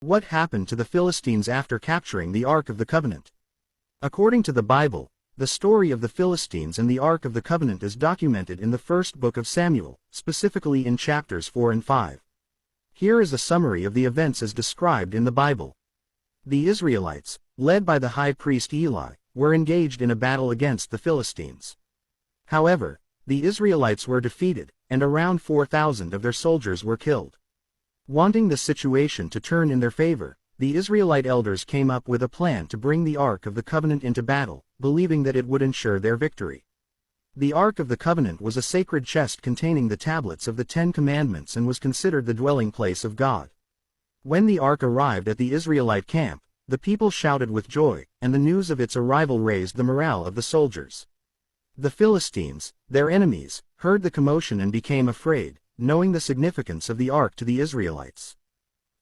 What happened to the Philistines after capturing the Ark of the Covenant? According to the Bible, the story of the Philistines and the Ark of the Covenant is documented in the first book of Samuel, specifically in chapters 4 and 5. Here is a summary of the events as described in the Bible. The Israelites, led by the high priest Eli, were engaged in a battle against the Philistines. However, the Israelites were defeated, and around 4,000 of their soldiers were killed. Wanting the situation to turn in their favor, the Israelite elders came up with a plan to bring the Ark of the Covenant into battle, believing that it would ensure their victory. The Ark of the Covenant was a sacred chest containing the tablets of the Ten Commandments and was considered the dwelling place of God. When the Ark arrived at the Israelite camp, the people shouted with joy, and the news of its arrival raised the morale of the soldiers. The Philistines, their enemies, heard the commotion and became afraid, knowing the significance of the Ark to the Israelites.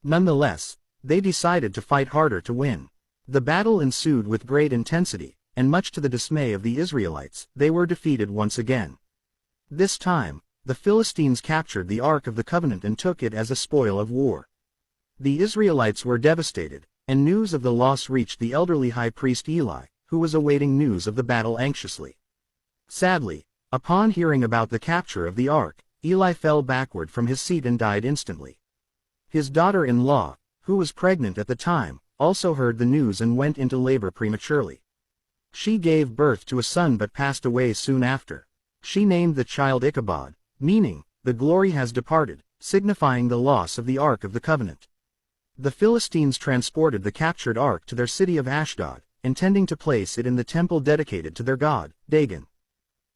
Nonetheless, they decided to fight harder to win. The battle ensued with great intensity, and much to the dismay of the Israelites, they were defeated once again. This time, the Philistines captured the Ark of the Covenant and took it as a spoil of war. The Israelites were devastated, and news of the loss reached the elderly high priest Eli, who was awaiting news of the battle anxiously. Sadly, upon hearing about the capture of the Ark, Eli fell backward from his seat and died instantly. His daughter-in-law, who was pregnant at the time, also heard the news and went into labor prematurely. She gave birth to a son but passed away soon after. She named the child Ichabod, meaning, "the glory has departed," signifying the loss of the Ark of the Covenant. The Philistines transported the captured Ark to their city of Ashdod, intending to place it in the temple dedicated to their god, Dagon.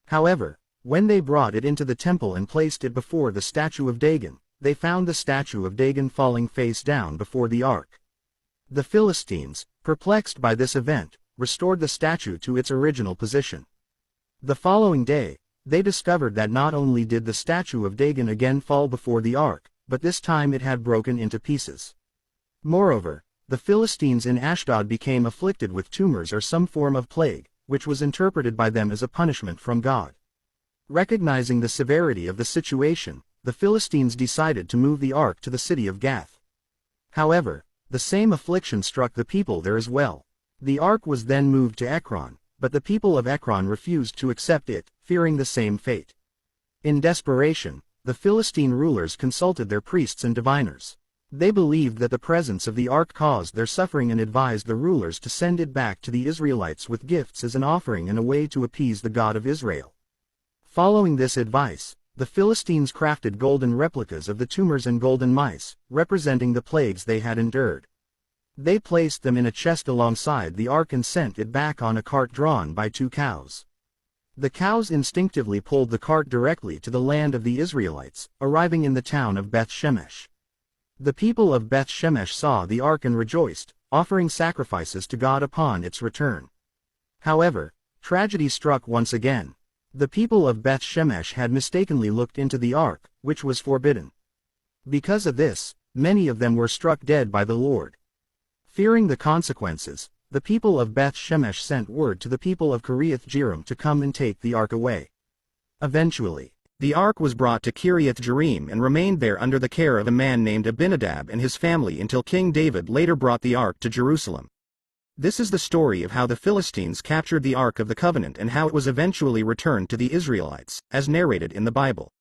However, when they brought it into the temple and placed it before the statue of Dagon, they found the statue of Dagon falling face down before the Ark. The Philistines, perplexed by this event, restored the statue to its original position. The following day, they discovered that not only did the statue of Dagon again fall before the Ark, but this time it had broken into pieces. Moreover, the Philistines in Ashdod became afflicted with tumors or some form of plague, which was interpreted by them as a punishment from God. Recognizing the severity of the situation, the Philistines decided to move the Ark to the city of Gath. However, the same affliction struck the people there as well. The Ark was then moved to Ekron, but the people of Ekron refused to accept it, fearing the same fate. In desperation, the Philistine rulers consulted their priests and diviners. They believed that the presence of the Ark caused their suffering and advised the rulers to send it back to the Israelites with gifts as an offering and a way to appease the God of Israel. Following this advice, the Philistines crafted golden replicas of the tumors and golden mice, representing the plagues they had endured. They placed them in a chest alongside the Ark and sent it back on a cart drawn by 2 cows. The cows instinctively pulled the cart directly to the land of the Israelites, arriving in the town of Beth Shemesh. The people of Beth Shemesh saw the Ark and rejoiced, offering sacrifices to God upon its return. However, tragedy struck once again. The people of Beth Shemesh had mistakenly looked into the Ark, which was forbidden. Because of this, many of them were struck dead by the Lord. Fearing the consequences, the people of Beth Shemesh sent word to the people of Kiriath Jearim to come and take the Ark away. Eventually, the Ark was brought to Kiriath Jearim and remained there under the care of a man named Abinadab and his family until King David later brought the Ark to Jerusalem. This is the story of how the Philistines captured the Ark of the Covenant and how it was eventually returned to the Israelites, as narrated in the Bible.